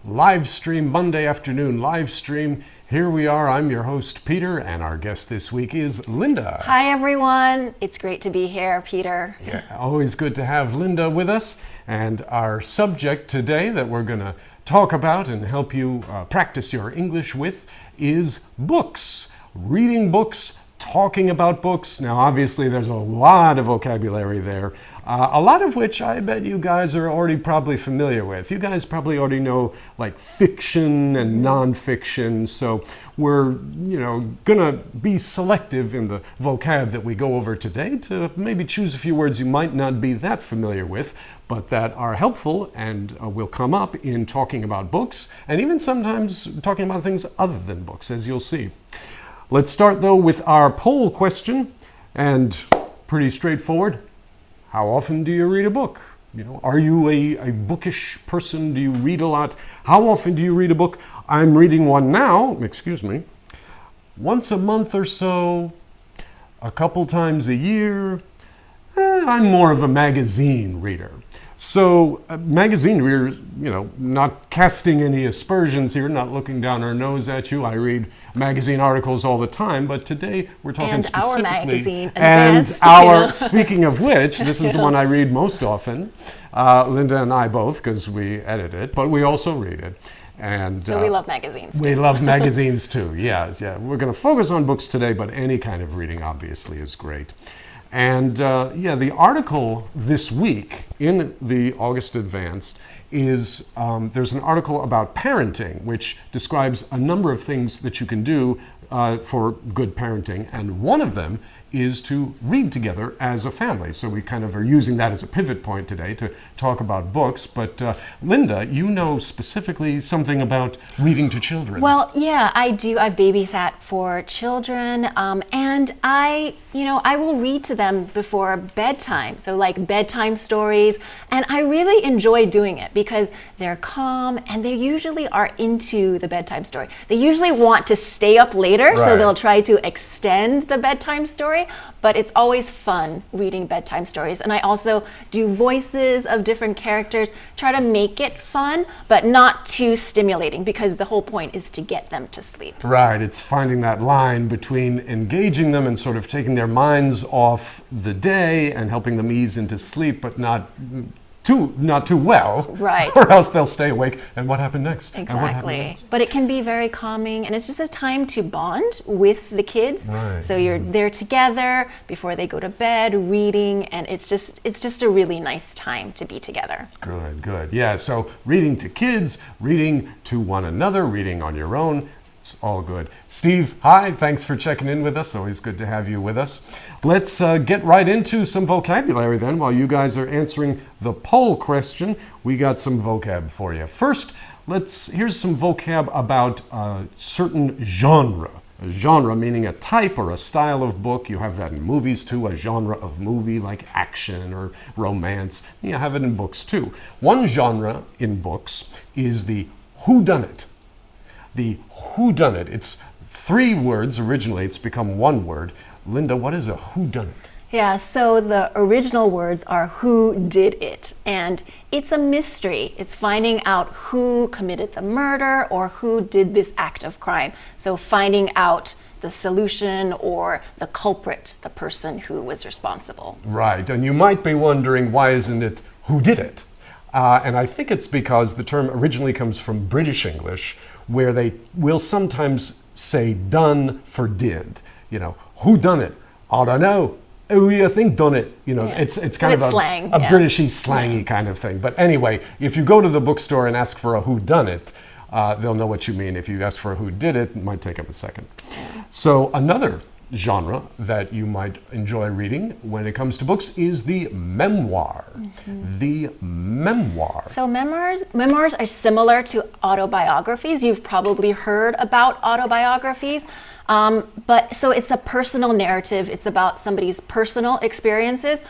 live stream, Monday afternoon live stream. Here we are. I'm your host, Peter, and our guest this week is Linda. Hi, everyone. It's great to be here, Peter. Yeah, always good to have Linda with us. And our subject today that we're going to talk about and help you practice your English with is books. Reading books, talking about books. Now, obviously, there's a lot of vocabulary there. A lot of which I bet you guys are already probably familiar with. You guys probably already know like fiction and nonfiction. So we're, gonna be selective in the vocab that we go over today to maybe choose a few words you might not be that familiar with, but that are helpful and will come up in talking about books and even sometimes talking about things other than books, as you'll see. Let's start though with our poll question, and pretty straightforward. How often do you read a book? Are you a bookish person? Do you read a lot? How often do you read a book? I'm reading one now, once a month or so, a couple times a year. I'm more of a magazine reader. So magazine readers, not casting any aspersions here, not looking down our nose at you. I read magazine articles all the time, but today we're talking and specifically. Our magazine. Speaking of which, this is the one I read most often. Linda and I both, because we edit it, but we also read it. And so we love magazines. We love magazines too, yeah. We're going to focus on books today, but any kind of reading obviously is great. And the article this week in the August Advanced is, there's an article about parenting, which describes a number of things that you can do for good parenting. And one of them is to read together as a family. So we kind of are using that as a pivot point today to talk about books. But Linda, you know specifically something about reading to children. Well, yeah, I do. I've babysat for children, and I will read to them before bedtime. So like bedtime stories, and I really enjoy doing it because they're calm and they usually are into the bedtime story. They usually want to stay up later, right. So they'll try to extend the bedtime story, but it's always fun reading bedtime stories. And I also do voices of different characters, try to make it fun, but not too stimulating because the whole point is to get them to sleep. Right, it's finding that line between engaging them and sort of taking their minds off the day and helping them ease into sleep, but not too well, right? Or else they'll stay awake. And what happened next? Exactly. But it can be very calming, and it's just a time to bond with the kids. Right. So you're there together before they go to bed, reading, and it's just a really nice time to be together. Good. Yeah. So reading to kids, reading to one another, reading on your own. It's all good. Steve, hi. Thanks for checking in with us. Always good to have you with us. Let's get right into some vocabulary then. While you guys are answering the poll question, we got some vocab for you. First, here's some vocab about a certain genre. A genre meaning a type or a style of book. You have that in movies too, a genre of movie like action or romance. You have it in books too. One genre in books is the whodunit. The whodunit. It's 3 words originally. It's become 1 word. Linda, what is a whodunit? Yeah, so the original words are who did it, and it's a mystery. It's finding out who committed the murder or who did this act of crime. So finding out the solution or the culprit, the person who was responsible. Right, and you might be wondering, why isn't it who did it? And I think it's because the term originally comes from British English, where they will sometimes say done for did. Who done it? I don't know. Who do you think done it? It's kind of a Britishy, slangy kind of thing. But anyway, if you go to the bookstore and ask for a who done it, they'll know what you mean. If you ask for a who did it, it might take them a second. So another genre that you might enjoy reading when it comes to books is the memoir. Mm-hmm. The memoir. So memoirs are similar to autobiographies. You've probably heard about autobiographies. But so it's a personal narrative. It's about somebody's personal experiences.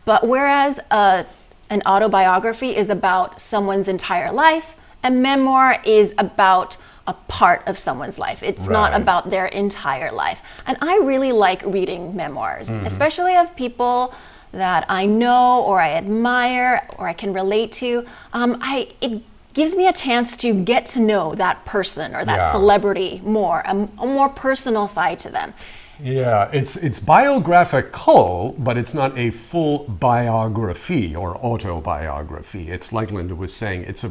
But whereas an autobiography is about someone's entire life, a memoir is about a part of someone's life. It's not about their entire life. And I really like reading memoirs, especially of people that I know or I admire or I can relate to. It gives me a chance to get to know that person or that celebrity more, a more personal side to them. Yeah, it's biographical, but it's not a full biography or autobiography. It's like Linda was saying, it's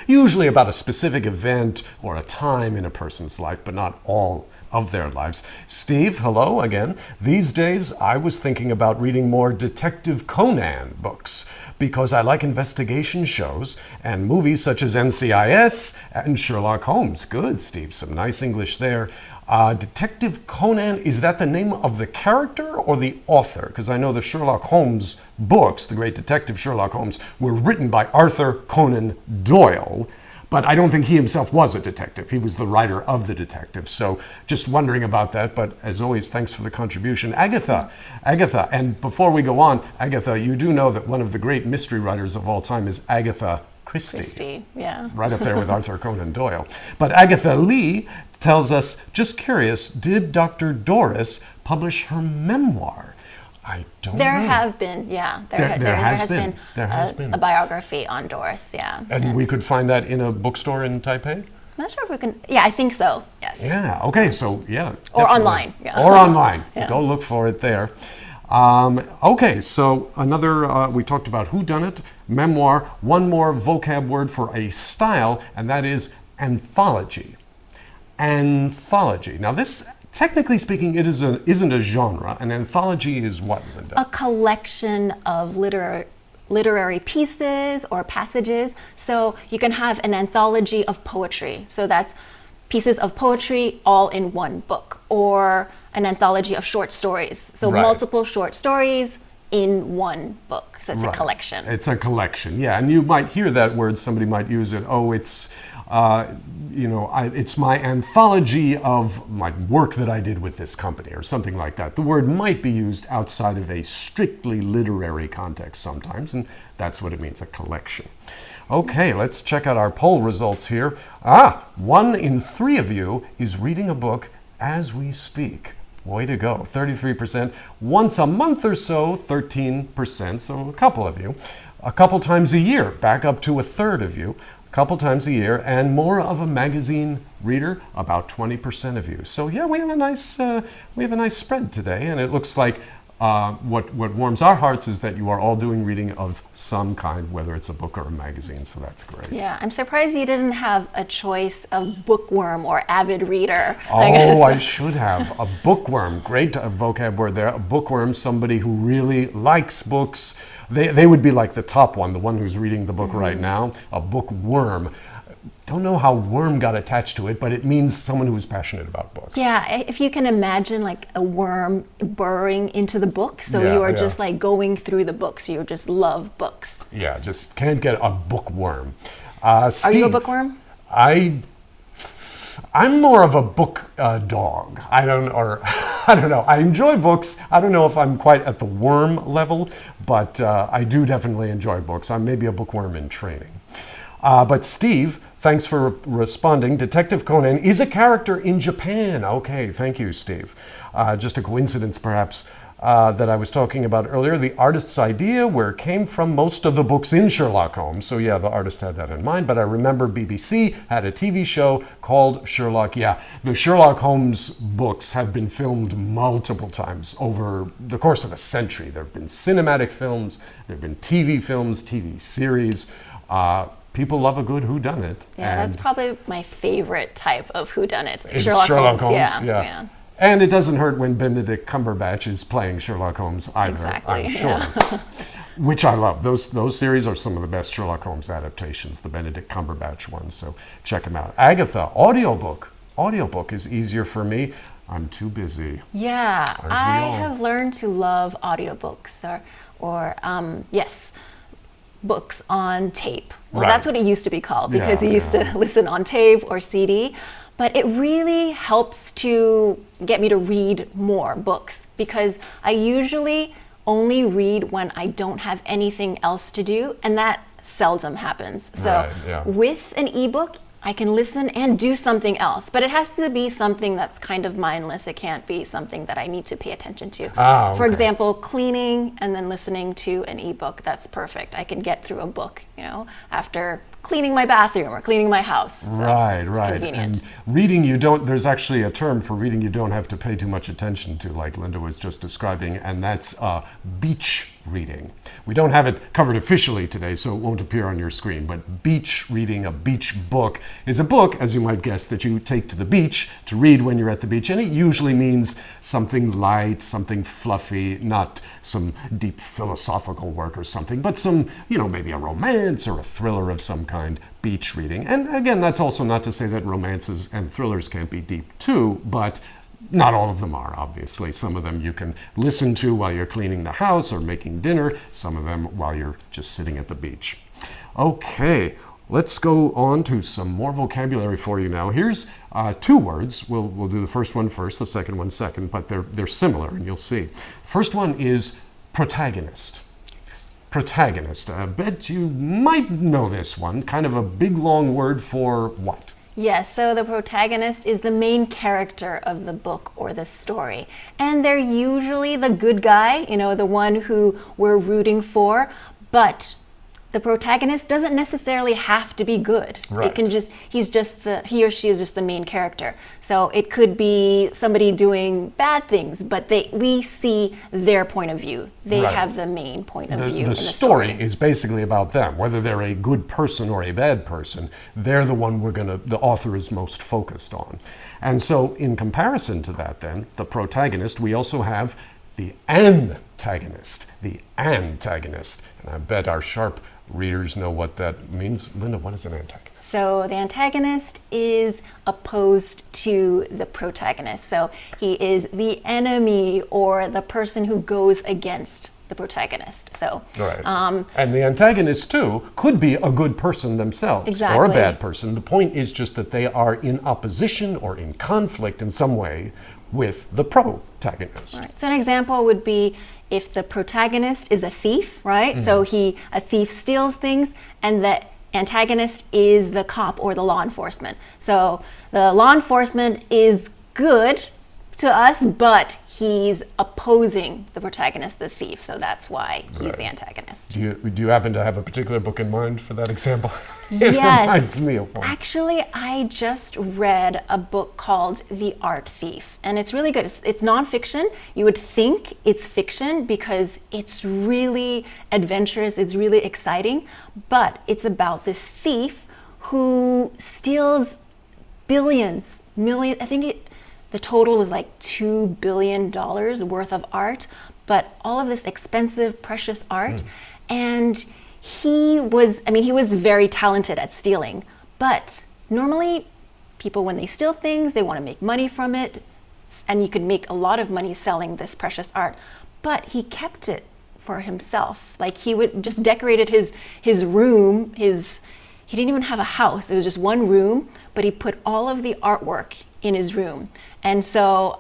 usually about a specific event or a time in a person's life, but not all of their lives. Steve, hello again. These days, I was thinking about reading more Detective Conan books because I like investigation shows and movies such as NCIS and Sherlock Holmes. Good, Steve. Some nice English there. Detective Conan, is that the name of the character or the author? Because I know the Sherlock Holmes books, the great detective Sherlock Holmes, were written by Arthur Conan Doyle, but I don't think he himself was a detective. He was the writer of the detective. So just wondering about that, but as always, thanks for the contribution. Agatha, and before we go on, Agatha, you do know that one of the great mystery writers of all time is Agatha Christie. Yeah. Right up there with Arthur Conan Doyle. But Agatha Lee tells us, just curious, did Dr. Doris publish her memoir? I don't know. There have been, yeah. There has been a biography on Doris, yeah. And we could find that in a bookstore in Taipei? I'm not sure if we can, yeah, I think so, yes. Yeah, okay, so yeah. Or definitely. online. Yeah. Or online. Yeah. Go look for it there. Okay, so another, we talked about whodunit, memoir, one more vocab word for a style, and that is anthology. Anthology. Now this, technically speaking, it isn't a genre. An anthology is what, Linda? A collection of literary pieces or passages. So you can have an anthology of poetry. So that's pieces of poetry all in one book. Or an anthology of short stories. So multiple short stories in one book. So it's a collection. It's a collection, yeah. And you might hear that word, somebody might use it, it's it's my anthology of my work that I did with this company or something like that. The word might be used outside of a strictly literary context sometimes, and that's what it means, a collection. Okay, let's check out our poll results here. 1 in 3 of you is reading a book as we speak. Way to go, 33%. Once a month or so, 13%, so a couple of you. A couple times a year, back up to a third of you. Couple times a year, and more of a magazine reader, about 20% of you. So yeah, we have a nice spread today, and it looks like what warms our hearts is that you are all doing reading of some kind, whether it's a book or a magazine. So that's great. Yeah, I'm surprised you didn't have a choice of bookworm or avid reader. Oh, I should have. A bookworm, great vocab word there. A bookworm, somebody who really likes books. They would be like the top one, the one who's reading the book right now, a bookworm. Don't know how worm got attached to it, but it means someone who is passionate about books. Yeah, if you can imagine like a worm burrowing into the book, so you are just like going through the books, you just love books. Yeah, just can't get a bookworm. Steve, are you a bookworm? I'm more of a book dog. I don't know. I enjoy books. I don't know if I'm quite at the worm level, but I do definitely enjoy books. I'm maybe a bookworm in training. But Steve, thanks for responding. Detective Conan is a character in Japan. Okay, thank you, Steve. Just a coincidence, perhaps, that I was talking about earlier. The artist's idea, where it came from, most of the books in Sherlock Holmes. So yeah, the artist had that in mind. But I remember BBC had a TV show called Sherlock. Yeah, the Sherlock Holmes books have been filmed multiple times over the course of a century. There have been cinematic films. There have been TV films, TV series. People love a good whodunit. Yeah, that's probably my favorite type of whodunit. Sherlock Holmes. Yeah. And it doesn't hurt when Benedict Cumberbatch is playing Sherlock Holmes either, exactly, I'm sure. Yeah. Which I love. Those series are some of the best Sherlock Holmes adaptations, the Benedict Cumberbatch ones, so check them out. Agatha, audiobook. Audiobook is easier for me. I'm too busy. Yeah, I have learned to love audiobooks or books on tape. Well, that's what it used to be called because you used to listen on tape or CD. But it really helps to get me to read more books because I usually only read when I don't have anything else to do, and that seldom happens. So with an ebook, I can listen and do something else, but it has to be something that's kind of mindless. It can't be something that I need to pay attention to. For example, cleaning and then listening to an ebook, that's perfect. I can get through a book, after cleaning my bathroom or cleaning my house. So Right. convenient. And reading there's actually a term for reading you don't have to pay too much attention to, like Linda was just describing, and that's beach reading. We don't have it covered officially today, so it won't appear on your screen, but beach reading, a beach book, is a book, as you might guess, that you take to the beach to read when you're at the beach, and it usually means something light, something fluffy, not some deep philosophical work or something, but some, maybe a romance or a thriller of some kind, beach reading. And again, that's also not to say that romances and thrillers can't be deep too, but not all of them are, obviously. Some of them you can listen to while you're cleaning the house or making dinner, some of them while you're just sitting at the beach. Okay, let's go on to some more vocabulary for you now. Here's 2 words. We'll do the first one first, the second one second, but they're similar, and you'll see. First one is protagonist. Protagonist. I bet you might know this one. Kind of a big, long word for what? Yes, so the protagonist is the main character of the book or the story. And they're usually the good guy, the one who we're rooting for, but the protagonist doesn't necessarily have to be good. Right. It can he or she is just the main character. So it could be somebody doing bad things, but we see their point of view. They Right. have the main point of view. The story is basically about them. Whether they're a good person or a bad person, they're the one the author is most focused on. And so in comparison to that then, the protagonist, we also have the antagonist. The antagonist. And I bet our sharp readers know what that means. Linda, what is an antagonist? So the antagonist is opposed to the protagonist. So he is the enemy or the person who goes against the protagonist. So, right. And the antagonist too could be a good person themselves exactly. or a bad person. The point is just that they are in opposition or in conflict in some way with the protagonist. Right. So an example would be if the protagonist is a thief, right? Mm-hmm. So a thief steals things, and the antagonist is the cop or the law enforcement. So the law enforcement is good to us, but he's opposing the protagonist, the thief. So that's why he's right. the antagonist. Do you happen to have a particular book in mind for that example? It reminds me of one. Actually, I just read a book called The Art Thief, and it's really good. It's nonfiction. You would think it's fiction because it's really adventurous, it's really exciting, but it's about this thief who steals billions, millions, the total was like $2 billion worth of art, but all of this expensive, precious art. And he was very talented at stealing, but normally people, when they steal things, they want to make money from it, and you could make a lot of money selling this precious art, but he kept it for himself. Like he would just decorated his room, he didn't even have a house, it was just one room, but he put all of the artwork in his room. And so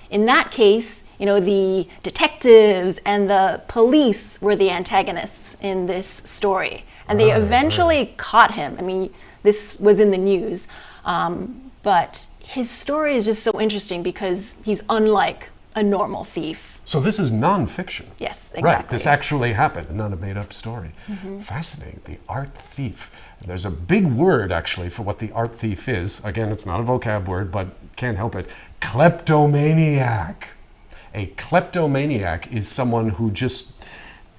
in that case, the detectives and the police were the antagonists in this story. And they eventually caught him. This was in the news. But his story is just so interesting because he's unlike a normal thief. So this is nonfiction. Yes, exactly. Right, this actually happened, not a made-up story. Mm-hmm. Fascinating, the art thief. There's a big word, actually, for what the art thief is. Again, it's not a vocab word, but can't help it. Kleptomaniac. A kleptomaniac is someone who just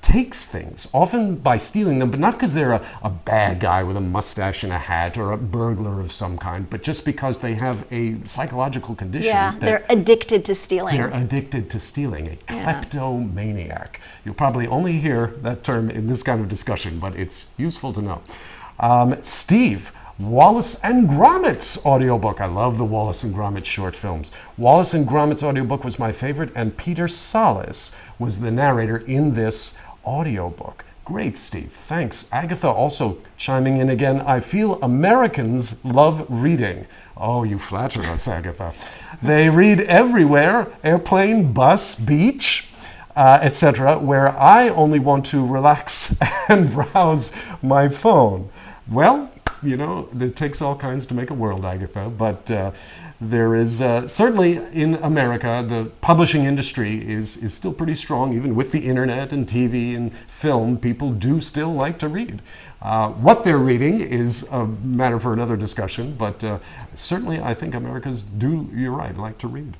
takes things, often by stealing them, but not because they're a bad guy with a mustache and a hat or a burglar of some kind, but just because they have a psychological condition. Yeah, they're addicted to stealing. They're addicted to stealing, a kleptomaniac. You'll probably only hear that term in this kind of discussion, but it's useful to know. Steve, Wallace and Gromit's audiobook. I love the Wallace and Gromit short films. Wallace and Gromit's audiobook was my favorite, and Peter Sallis was the narrator in this audiobook. Great, Steve. Thanks. Agatha also chiming in again. I feel Americans love reading. Oh, you flatter us, Agatha. They read everywhere, airplane, bus, beach, etc., where I only want to relax and browse my phone. Well, it takes all kinds to make a world, Agatha, but there is certainly in America, the publishing industry is still pretty strong, even with the internet and TV and film. People do still like to read. What they're reading is a matter for another discussion, but certainly I think Americans do, you're right, like to read.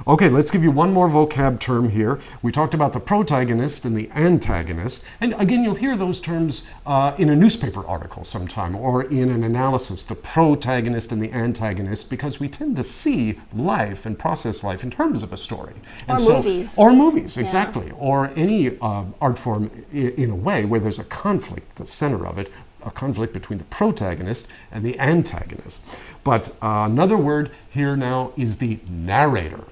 Okay, let's give you one more vocab term here. We talked about the protagonist and the antagonist. And again, you'll hear those terms in a newspaper article sometime or in an analysis, the protagonist and the antagonist, because we tend to see life and process life in terms of a story. Or movies. Or movies, exactly. Yeah. Or any art form in a way where there's a conflict, the center of it, a conflict between the protagonist and the antagonist. But another word here now is the narrator.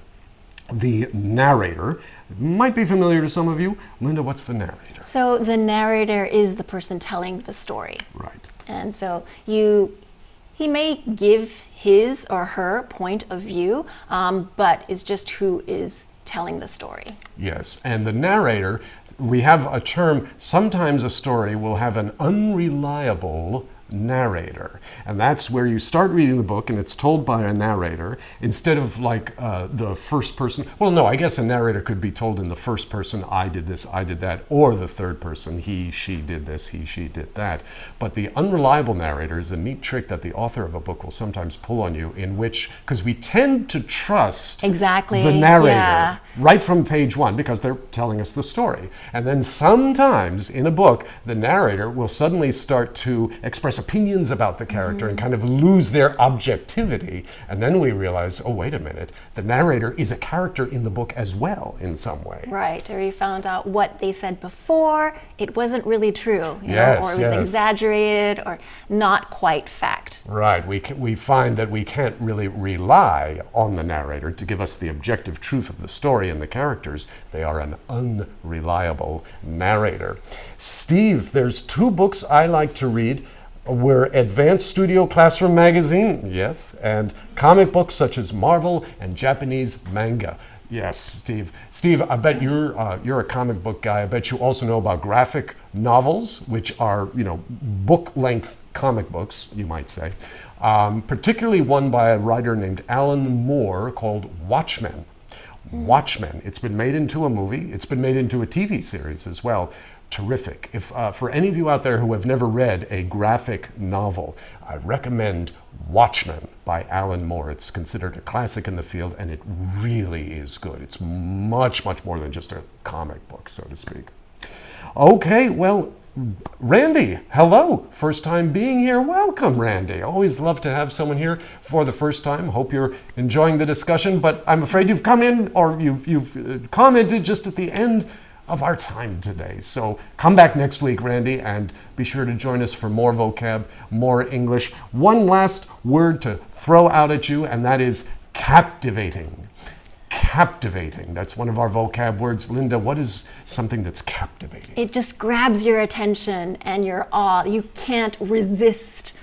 The narrator might be familiar to some of you. Linda, what's the narrator? So the narrator is the person telling the story. Right. And so he may give his or her point of view, but it's just who is telling the story. Yes, and the narrator, we have a term, sometimes a story will have an unreliable narrator. And that's where you start reading the book and it's told by a narrator instead of like the first person. Well, no, I guess a narrator could be told in the first person, I did this, I did that, or the third person, he, she did this, he, she did that. But the unreliable narrator is a neat trick that the author of a book will sometimes pull on you, in which, because we tend to trust the narrator right from page one because they're telling us the story. And then sometimes in a book, the narrator will suddenly start to express opinions about the character and kind of lose their objectivity. And then we realize, oh, wait a minute, the narrator is a character in the book as well in some way. Right, or you found out what they said before, it wasn't really true, you know, or it was exaggerated or not quite fact. Right, we find that we can't really rely on the narrator to give us the objective truth of the story and the characters. They are an unreliable narrator. Steve, there's two books I like to read. We're Advanced Studio Classroom Magazine, yes, and comic books such as Marvel and Japanese manga. Yes, Steve. Steve, I bet you're a comic book guy. I bet you also know about graphic novels, which are, you know, book-length comic books, you might say. Particularly one by a writer named Alan Moore called Watchmen. Watchmen. It's been made into a movie. It's been made into a TV series as well. Terrific. If for any of you out there who have never read a graphic novel, I recommend Watchmen by Alan Moore. It's considered a classic in the field, and it really is good. It's much, much more than just a comic book, so to speak. Okay, well, Randy, hello. First time being here. Welcome, Randy. Always love to have someone here for the first time. Hope you're enjoying the discussion, but I'm afraid you've come in, or you've commented just at the end of our time today. So come back next week, Randy, and be sure to join us for more vocab, more English. One last word to throw out at you, and that is captivating. Captivating. That's one of our vocab words. Linda, what is something that's captivating? It just grabs your attention and your awe. You can't resist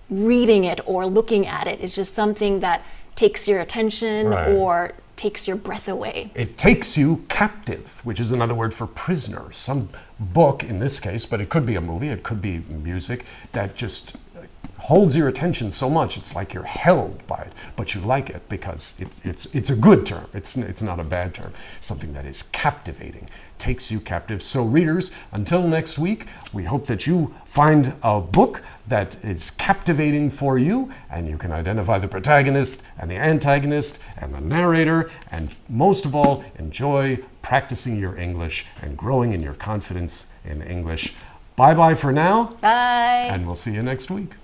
reading it or looking at it. It's just something that takes your attention or takes your breath away. It takes you captive, which is another word for prisoner. Some book, in this case, but it could be a movie, it could be music, that just holds your attention so much, it's like you're held by it, but you like it because it's a good term. It's not a bad term. Something that is captivating, takes you captive. So readers, until next week, we hope that you find a book that is captivating for you, and you can identify the protagonist and the antagonist and the narrator, and most of all, enjoy practicing your English and growing in your confidence in English. Bye-bye for now. Bye. And we'll see you next week.